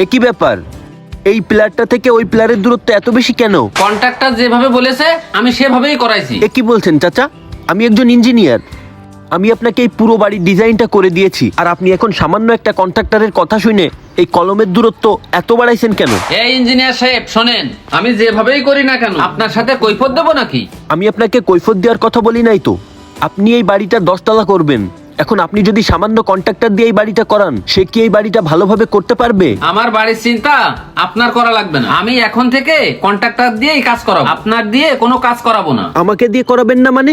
একই ব্যাপার, এই প্লেয়ারটা থেকে ওই প্লেয়ারের দূরত্ব এত বেশি কেন? কন্ট্রাক্টর যেভাবে বলেছে আমি সেভাবেই করাইছি। এ কি বলছেন চাচা? আমি একজন ইঞ্জিনিয়ার, আমি আপনাকে এই পুরো বাড়ির ডিজাইনটা করে দিয়েছি, আর আপনি এখন সামান্য একটা কন্ট্রাক্টরের কথা শুনে এই কলমের দূরত্ব এত বাড়াইছেন কেন? এই ইঞ্জিনিয়ার সাহেব শোনেন, আমি যেভাবেই করি না কেন আপনার সাথে কৈফিয়ত দেবো নাকি? আমি আপনাকে কৈফিয়ত দেওয়ার কথা বলি নাই তো। আপনি এই বাড়িটা 10 তলা করবেন, এখন আপনি যদি সামান্য কন্ট্রাক্টর দিয়ে এই বাড়িটা করান, সে কি এই বাড়িটা ভালোভাবে করতে পারবে? আমার বাড়ির চিন্তা আপনার করা লাগবে না, আমি এখন থেকে কন্ট্রাক্টর দিয়েই কাজ করাবো, আপনার দিয়ে কোনো কাজ করাবো না। আমাকে দিয়ে করাবেন না মানে?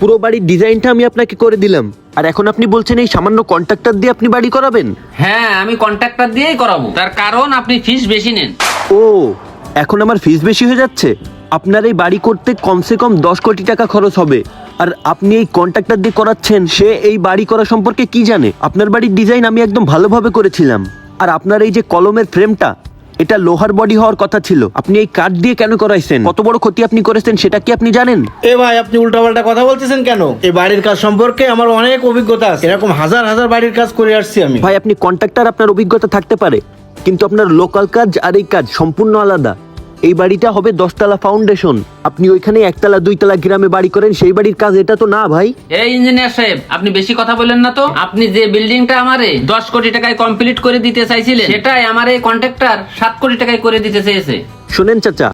পুরো বাড়ির ডিজাইনটা আমি আপনাকে করে দিলাম, আর এখন আপনি বলছেন এই সামান্য কন্ট্রাক্টর দিয়ে আপনি বাড়ি করাবেন? হ্যাঁ, আমি কন্ট্রাক্টর দিয়েই করাবো, তার কারণ আপনি ফিস বেশি নেন। ও, এখন আমার ফিস বেশি হয়ে যাচ্ছে? আপনার এই বাড়ি করতে কমসে কম 10 কোটি টাকা খরচ হবে, আর আপনি এই কন্ট্রাক্টর দিয়ে করাচ্ছেন। সে এই বাড়ি করা সম্পর্কে কি জানে? আপনার বাড়ির ডিজাইন আমি একদম ভালোভাবে করেছিলাম, আর আপনার এই যে কলমের ফ্রেমটা, এটা লোহার বডি হওয়ার কথা ছিল, আপনি এই কাঠ দিয়ে কেন করাইছেন? কত বড় ক্ষতি আপনি করেছেন সেটা কি আপনি জানেন? এ ভাই, আপনি উল্টাপাল্টা কথা বলতেছেন কেন? এই বাড়ির কাজ সম্পর্কে আমার অনেক অভিজ্ঞতা আছে, এরকম হাজার হাজার বাড়ির কাজ করে আসছি আমি। ভাই, আপনি কন্ট্রাক্টর, আপনার অভিজ্ঞতা থাকতে পারে, কিন্তু আপনার লোকাল কাজ আর এই কাজ সম্পূর্ণ আলাদা। এই বাড়িটা হবে 10 তলা ফাউন্ডেশন, আপনি ওইখানে 1 তলা 2 তলা গ্রামে বাড়ি করেন, সেই বাড়ির কাজ এটা তো না ভাই। এই ইঞ্জিনিয়ার সাহেব, আপনি বেশি কথা বলেন না তো। আপনি যে বিল্ডিংটা আমারে 10 কোটি টাকায় কমপ্লিট করে দিতে চাইছিলেন, সেটাই আমার এই কন্ট্রাক্টর 7 কোটি টাকায় করে দিতে চেয়েছে। শোনেন চাচা,